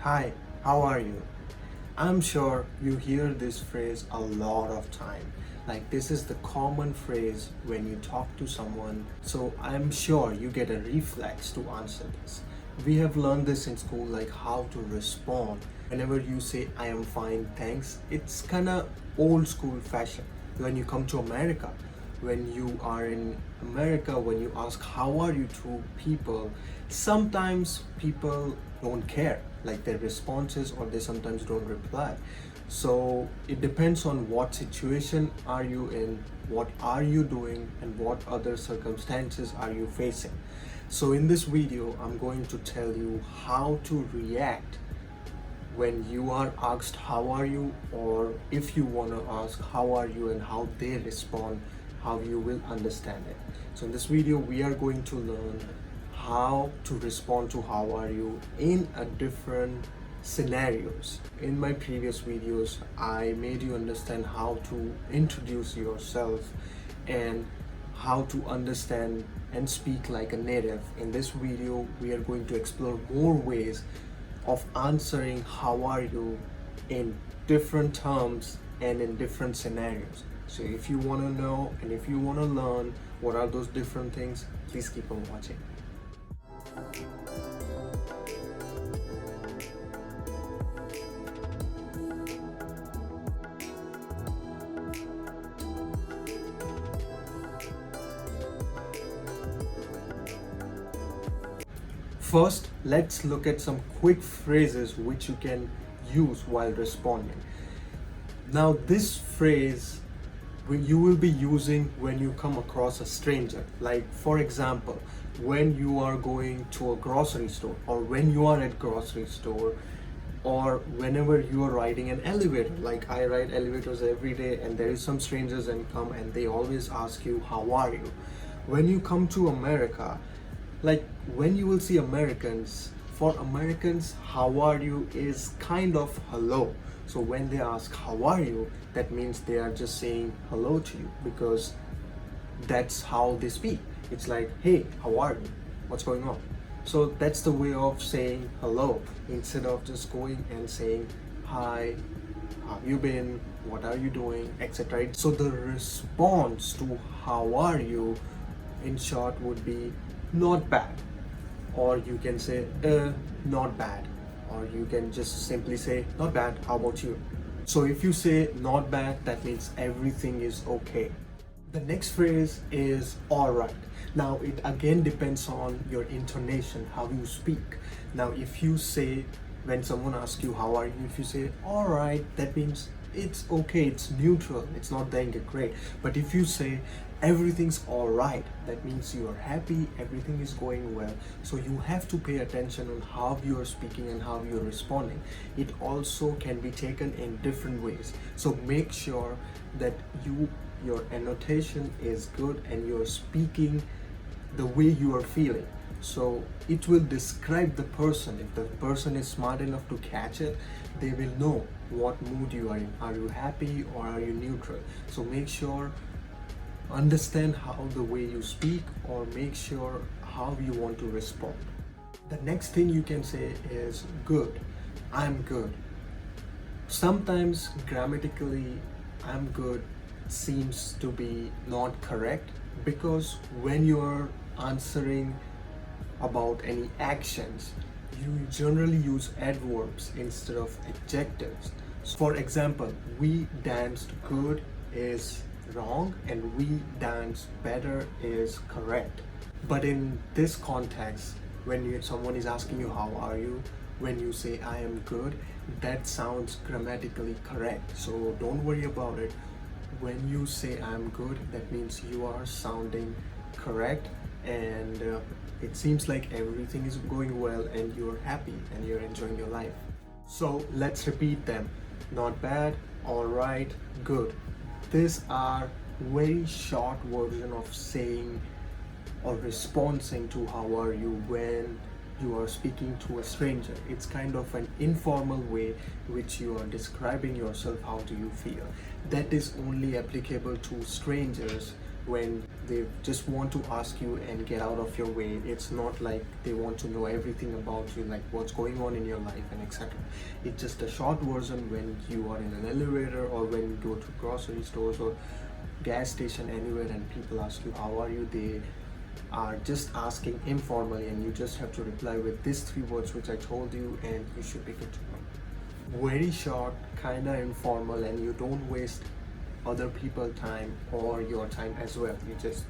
Hi, how are you? I'm sure you hear this phrase a lot of time. Like this is the common phrase when you talk to someone. So I'm sure you get a reflex to answer this. We have learned this in school, like how to respond. Whenever you say I am fine, thanks, it's kinda old school fashion. When you come to America, when you are in America, when you ask how are you to people, sometimes people don't care, like their responses, or they sometimes don't reply. So it depends on what situation are you in, what are you doing, and what other circumstances are you facing. So in this video, I'm going to tell you how to react when you are asked how are you, or if you want to ask how are you and how they respond, how you will understand it. So in this video we are going to learn how to respond to how are you in a different scenarios. In my previous videos I made you understand how to introduce yourself and how to understand and speak like a native. In this video we are going to explore more ways of answering how are you in different terms and in different scenarios. So if you want to know and if you want to learn what are those different things, please keep on watching. First, let's look at some quick phrases which you can use while responding. Now, this phrase you will be using when you come across a stranger. Like, for example, when you are going to a grocery store, or when you are at grocery store, or whenever you are riding an elevator. Like I ride elevators every day, and there is some strangers and come and they always ask you how are you. When you come to America, like when you will see Americans, for Americans how are you is kind of hello. So when they ask how are you, that means they are just saying hello to you, because that's how they speak. It's like, hey, how are you, what's going on? So that's the way of saying hello, instead of just going and saying hi, how you been, what are you doing, etc. So the response to how are you in short would be not bad, or you can say not bad, or you can just simply say not bad, how about you? So if you say not bad, that means everything is okay. The next phrase is alright. Now it again depends on your intonation, how you speak. Now if you say, when someone asks you how are you, if you say alright, that means it's okay, it's neutral, it's not that great. But if you say everything's alright, that means you are happy, everything is going well. So you have to pay attention on how you are speaking and how you are responding. It also can be taken in different ways. So make sure that your annotation is good and you're speaking the way you are feeling. So it will describe the person. If the person is smart enough to catch it, they will know what mood you are in. Are you happy or are you neutral? So make sure, understand how the way you speak, or make sure how you want to respond. The next thing you can say is good. I'm good. Sometimes grammatically I'm good seems to be not correct, because when you're answering about any actions, you generally use adverbs instead of adjectives. For example, we danced good is wrong and we danced better is correct. But in this context, when someone is asking you how are you, when you say I am good, that sounds grammatically correct, so don't worry about it. When you say I'm good, that means you are sounding correct, and it seems like everything is going well and you're happy and you're enjoying your life. So let's repeat them. Not bad, alright, good. These are very short version of saying or responding to how are you when you are speaking to a stranger. It's kind of an informal way which you are describing yourself, how do you feel. That is only applicable to strangers when they just want to ask you and get out of your way. It's not like they want to know everything about you, like what's going on in your life and etc. It's just a short version when you are in an elevator or when you go to grocery stores or gas station, anywhere, and people ask you how are you, they are just asking informally, and you just have to reply with these three words which I told you, and you should be good to go. Very short, kinda informal, and you don't waste other people's time or your time as well. You just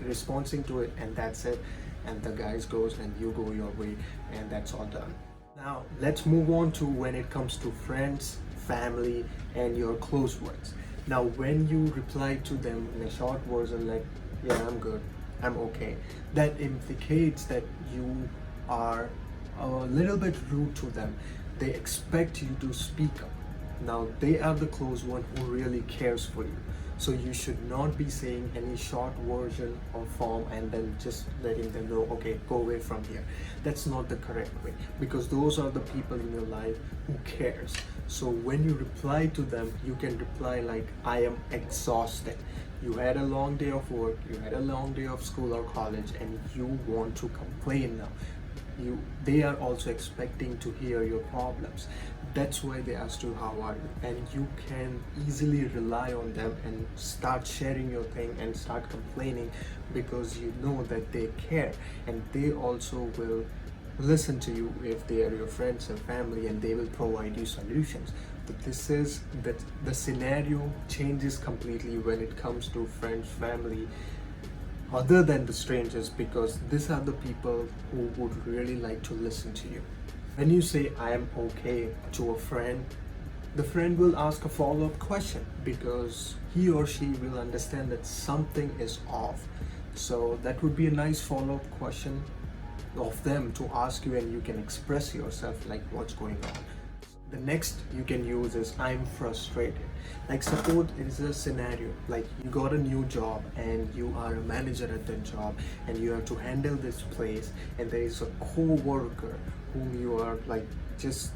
responding to it, and that's it. And the guys goes and you go your way, and that's all done. Now let's move on to when it comes to friends, family, and your close ones. Now when you reply to them in a short version like, yeah, I'm good, I'm okay, that implicates that you are a little bit rude to them. They expect you to speak up. Now they are the close one who really cares for you. So you should not be saying any short version or form and then just letting them know, okay, go away from here. That's not the correct way, because those are the people in your life who cares. So when you reply to them, you can reply like, I am exhausted. You had a long day of work, you had a long day of school or college, and you want to complain now. They are also expecting to hear your problems. That's why they asked you how are you, and you can easily rely on them and start sharing your thing and start complaining, because you know that they care, and they also will listen to you if they are your friends and family, and they will provide you solutions. But this is that the scenario changes completely when it comes to friends, family, other than the strangers, because these are the people who would really like to listen to you. When you say I am okay to a friend, the friend will ask a follow-up question, because he or she will understand that something is off. So that would be a nice follow-up question of them to ask you, and you can express yourself like what's going on. The next you can use is I'm frustrated. Like suppose it is a scenario like you got a new job and you are a manager at that job, and you have to handle this place, and there is a co-worker whom you are like just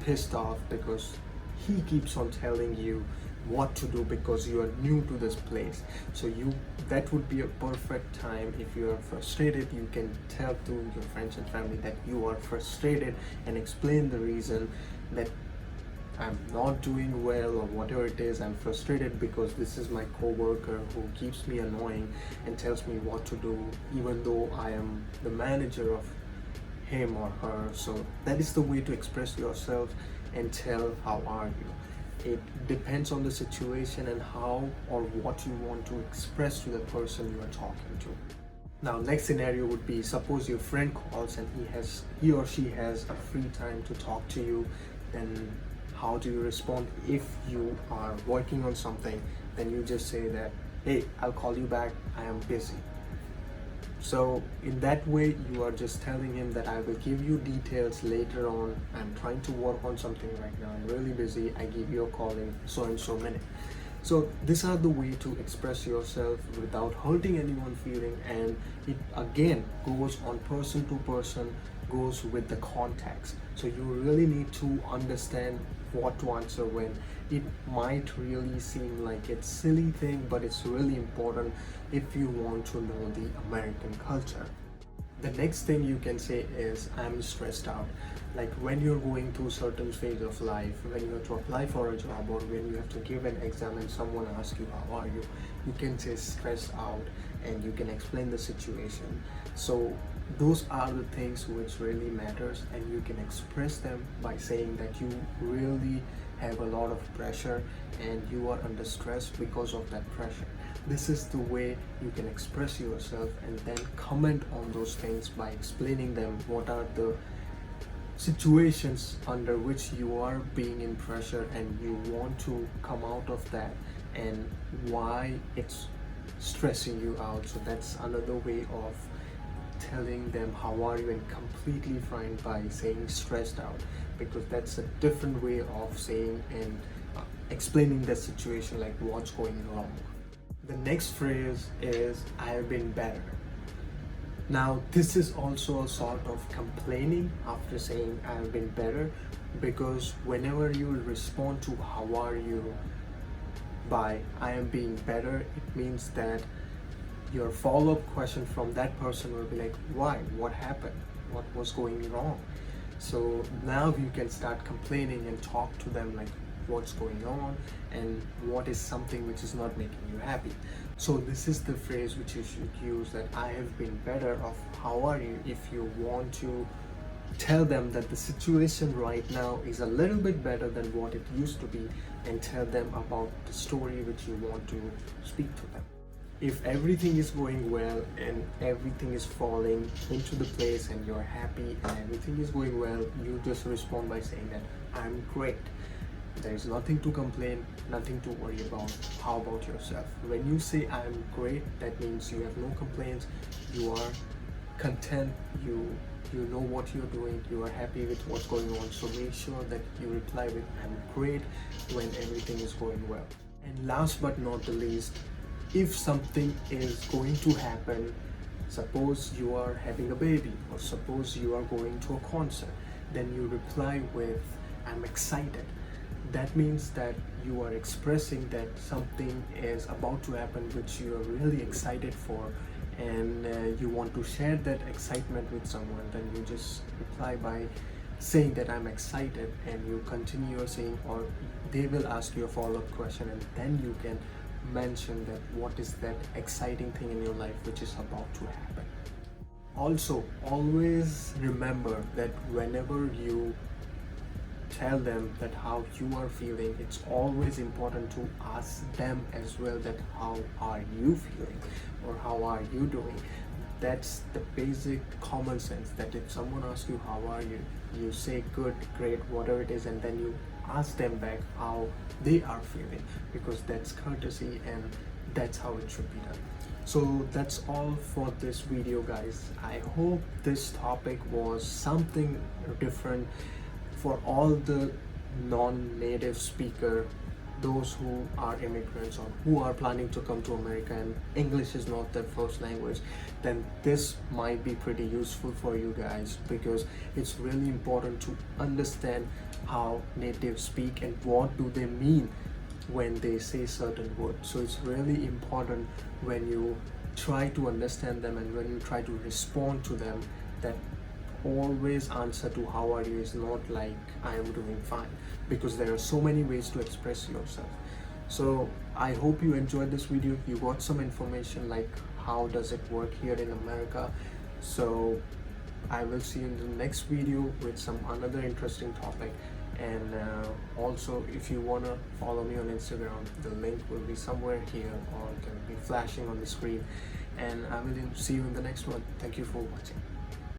pissed off because he keeps on telling you what to do because you are new to this place. So that would be a perfect time. If you are frustrated, you can tell to your friends and family that you are frustrated and explain the reason, that I'm not doing well or whatever it is. I'm frustrated because this is my co-worker who keeps me annoying and tells me what to do, even though I am the manager of him or her. So that is the way to express yourself and tell how are you. It depends on the situation and how or what you want to express to the person you are talking to. Now next scenario would be, suppose your friend calls and he or she has a free time to talk to you. Then how do you respond? If you are working on something, then you just say that, hey, I'll call you back, I am busy. So in that way you are just telling him that I will give you details later on. I'm trying to work on something right now, I'm really busy, I give you a call in so and so minute. So these are the way to express yourself without hurting anyone's feeling, and it again goes on person to person, goes with the context. So you really need to understand what to answer when it might really seem like it's silly thing, but it's really important if you want to know the American culture. The next thing you can say is I'm stressed out. Like when you're going through certain phase of life, when you have to apply for a job or when you have to give an exam and someone asks you how are you, you can say stressed out and you can explain the situation. So those are the things which really matters, and you can express them by saying that you really have a lot of pressure and you are under stress because of that pressure. This is the way you can express yourself, and then comment on those things by explaining them what are the situations under which you are being in pressure and you want to come out of that, and why it's stressing you out. So that's another way of telling them how are you, and completely fine by saying stressed out, because that's a different way of saying and explaining the situation, like what's going wrong. The next phrase is I have been better. Now this is also a sort of complaining after saying I have been better, because whenever you respond to how are you by I am being better, it means that your follow-up question from that person will be like, why, what happened, what was going wrong. So now you can start complaining and talk to them like what's going on and what is something which is not making you happy. So this is the phrase which you should use, that I have been better, of how are you, if you want to tell them that the situation right now is a little bit better than what it used to be, and tell them about the story which you want to speak to them. If everything is going well and everything is falling into the place and you're happy and everything is going well, you just respond by saying that I'm great. There is nothing to complain, nothing to worry about. How about yourself? When you say I'm great, that means you have no complaints, you are content, you know what you're doing, you are happy with what's going on. So make sure that you reply with I'm great when everything is going well. And last but not the least, if something is going to happen, suppose you are having a baby or suppose you are going to a concert, then you reply with I'm excited. That means that you are expressing that something is about to happen which you are really excited for, and you want to share that excitement with someone. Then you just reply by saying that I'm excited, and you continue your saying, or they will ask you a follow-up question, and then you can mention that what is that exciting thing in your life which is about to happen. Also, always remember that whenever you tell them that how you are feeling, it's always important to ask them as well that how are you feeling or how are you doing. That's the basic common sense, that if someone asks you how are you, you say good, great, whatever it is, and then you ask them back how they are feeling, because that's courtesy and that's how it should be done. So that's all for this video, guys. I hope this topic was something different for all the non-native speaker, those who are immigrants or who are planning to come to America and English is not their first language. Then this might be pretty useful for you guys, because it's really important to understand how natives speak and what do they mean when they say certain words. So it's really important when you try to understand them and when you try to respond to them, that always answer to how are you is not like I am doing fine, because there are so many ways to express yourself. So I hope you enjoyed this video. You got some information like how does it work here in America. So I will see you in the next video with some another interesting topic. And also, if you want to follow me on Instagram, the link will be somewhere here or it can be flashing on the screen. And I will see you in the next one. Thank you for watching.